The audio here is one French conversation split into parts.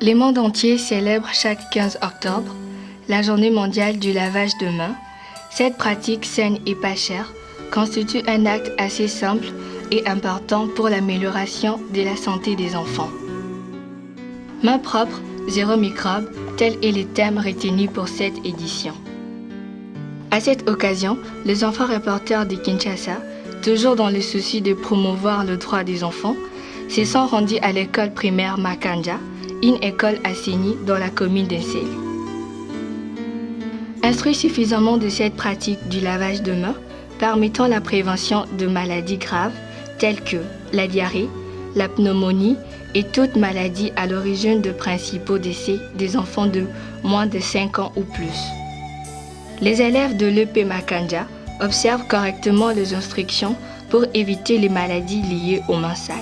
Le monde entier célèbre chaque 15 octobre la journée mondiale du lavage de mains. Cette pratique saine et pas chère constitue un acte assez simple et important pour l'amélioration de la santé des enfants. Mains propres, zéro microbe, tel est le thème retenu pour cette édition. À cette occasion, les enfants reporters de Kinshasa, toujours dans le souci de promouvoir le droit des enfants, se sont rendus à l'école primaire Makanja, une école assainie dans la commune d'Ensele. Instruits suffisamment de cette pratique du lavage de mains, permettant la prévention de maladies graves telles que la diarrhée, la pneumonie et toute maladie à l'origine de principaux décès des enfants de moins de 5 ans ou plus. Les élèves de l'EP Makanja observent correctement les instructions pour éviter les maladies liées aux mains sales.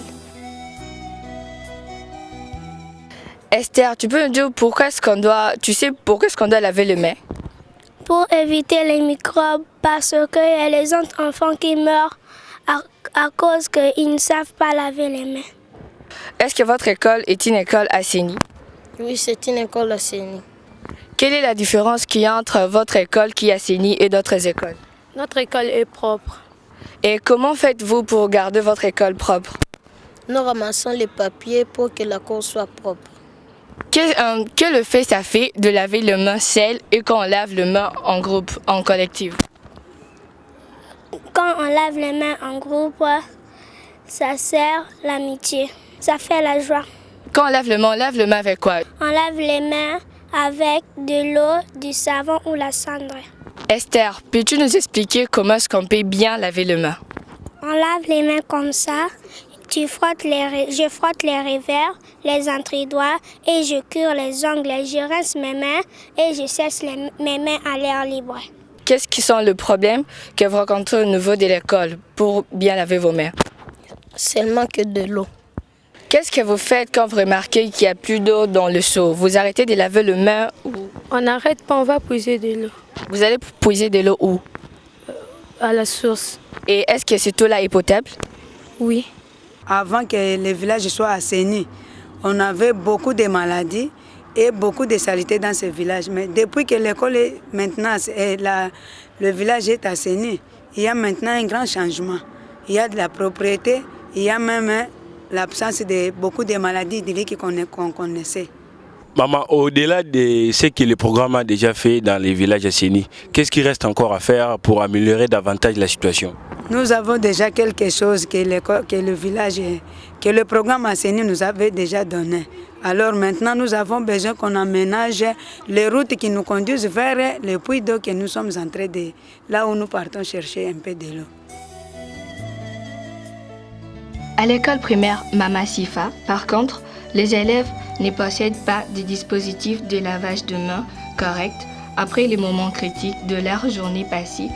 Esther, tu peux nous dire pourquoi est-ce qu'on doit laver les mains? Pour éviter les microbes, parce qu'il y a les autres enfants qui meurent à cause qu'ils ne savent pas laver les mains. Est-ce que votre école est une école assainie? Oui, c'est une école assainie. Quelle est la différence qu'il y a entre votre école qui est assainie et d'autres écoles? Notre école est propre. Et comment faites-vous pour garder votre école propre? Nous ramassons les papiers pour que la cour soit propre. Quel effet ça fait de laver les mains seules et quand on lave les mains en groupe, en collectif? Quand on lave les mains en groupe, ça sert l'amitié. Ça fait la joie. Quand on lave les mains avec quoi? On lave les mains avec de l'eau, du savon ou la cendre. Esther, peux-tu nous expliquer comment est-ce qu'on peut bien laver les mains? On lave les mains comme ça. Je frotte les revers, les entre-doigts et je cure les ongles. Je rince mes mains et je sèche mes mains à l'air libre. Qu'est-ce qui sont les problèmes que vous rencontrez au niveau de l'école pour bien laver vos mains? Seulement que de l'eau. Qu'est-ce que vous faites quand vous remarquez qu'il n'y a plus d'eau dans le seau? Vous arrêtez de laver les mains ou... On n'arrête pas, on va puiser de l'eau. Vous allez puiser de l'eau où? À la source. Et est-ce que cette eau-là est potable? Oui. Avant que le village soit assaini, on avait beaucoup de maladies et beaucoup de saletés dans ce village. Mais depuis que l'école est maintenant, le village est assaini, il y a maintenant un grand changement. Il y a de la propriété, il y a même l'absence de beaucoup de maladies qu'on connaissait. Maman, au-delà de ce que le programme a déjà fait dans les villages assainis, qu'est-ce qui reste encore à faire pour améliorer davantage la situation? Nous avons déjà quelque chose que le programme assaini nous avait déjà donné. Alors maintenant, nous avons besoin qu'on aménage les routes qui nous conduisent vers le puits d'eau que nous sommes en train de... Là où nous partons chercher un peu de l'eau. À l'école primaire Mama Sifa, par contre, les élèves ne possèdent pas de dispositif de lavage de mains correct après les moments critiques de leur journée passée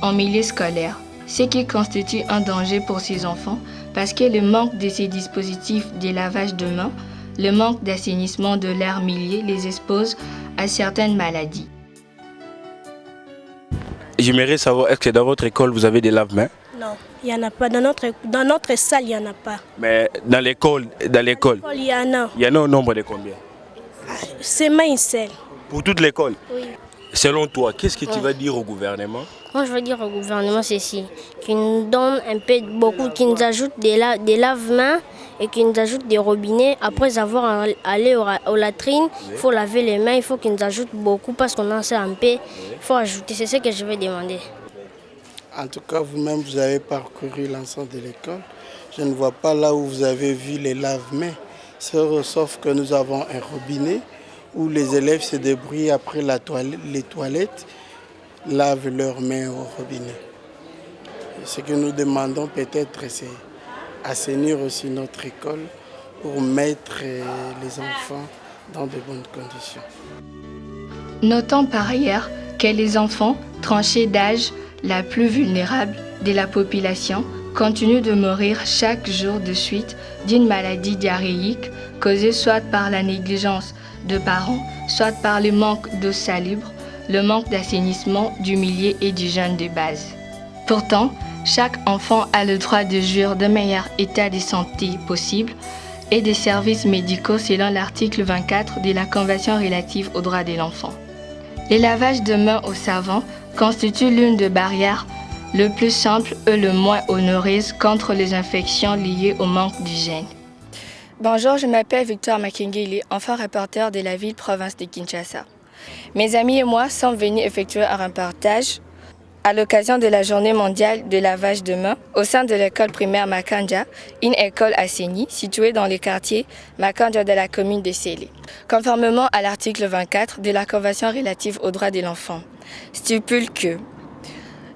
en milieu scolaire, ce qui constitue un danger pour ces enfants parce que le manque de ces dispositifs de lavage de mains, le manque d'assainissement de leur milieu les expose à certaines maladies. J'aimerais savoir, est-ce que dans votre école, vous avez des lave-mains? Non, il n'y en a pas. Dans notre salle, il n'y en a pas. Mais dans l'école, Il y en a. il y en a au nombre de combien? C'est main seule. Pour toute l'école? Oui. Selon toi, qu'est-ce que tu vas dire au gouvernement? Moi, je veux dire au gouvernement ceci, qu'il nous donne un peu beaucoup, qu'il nous ajoute des lave-mains et qu'il nous ajoute des robinets. Après avoir allé aux latrines, il faut laver les mains, il faut qu'il nous ajoute beaucoup parce qu'on en sait un peu. Il faut ajouter, c'est ce que je vais demander. En tout cas, vous-même, vous avez parcouru l'ensemble de l'école. Je ne vois pas là où vous avez vu les lave-mains, sauf que nous avons un robinet où les élèves se débrouillent après les toilettes, lavent leurs mains au robinet. Ce que nous demandons peut-être, c'est assainir aussi notre école pour mettre les enfants dans de bonnes conditions. Notons par ailleurs que les enfants tranchés d'âge la plus vulnérable de la population continuent de mourir chaque jour de suite d'une maladie diarrhéique causée soit par la négligence de parents, soit par le manque d'eau salubre, le manque d'assainissement du milieu et d'hygiène de base. Pourtant, chaque enfant a le droit de jouir d'un meilleur état de santé possible et des services médicaux selon l'article 24 de la Convention relative aux droits de l'enfant. Le lavage de mains au savon constitue l'une des barrières le plus simple et le moins onéreuse contre les infections liées au manque d'hygiène. Bonjour, je m'appelle Victor Makengeli, enfant reporter de la ville-province de Kinshasa. Mes amis et moi sommes venus effectuer un reportage à l'occasion de la journée mondiale de lavage de mains au sein de l'école primaire Makanja, une école à Séni située dans le quartier Makanja de la commune de Sélé. Conformément à l'article 24 de la Convention relative aux droits de l'enfant, stipule que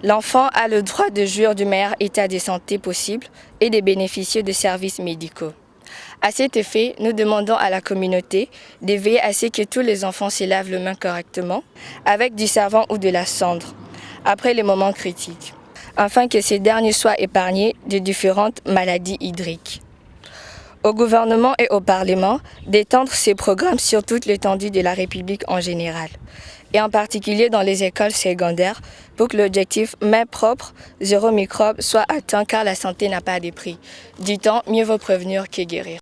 l'enfant a le droit de jouir du meilleur état de santé possible et de bénéficier de services médicaux. À cet effet, nous demandons à la communauté de veiller à ce que tous les enfants se lavent les mains correctement avec du savon ou de la cendre après les moments critiques, afin que ces derniers soient épargnés de différentes maladies hydriques. Au gouvernement et au Parlement d'étendre ces programmes sur toute l'étendue de la République en général, et en particulier dans les écoles secondaires, pour que l'objectif mains propres, zéro microbe soit atteint car la santé n'a pas de prix. Du temps, mieux vaut prévenir que guérir.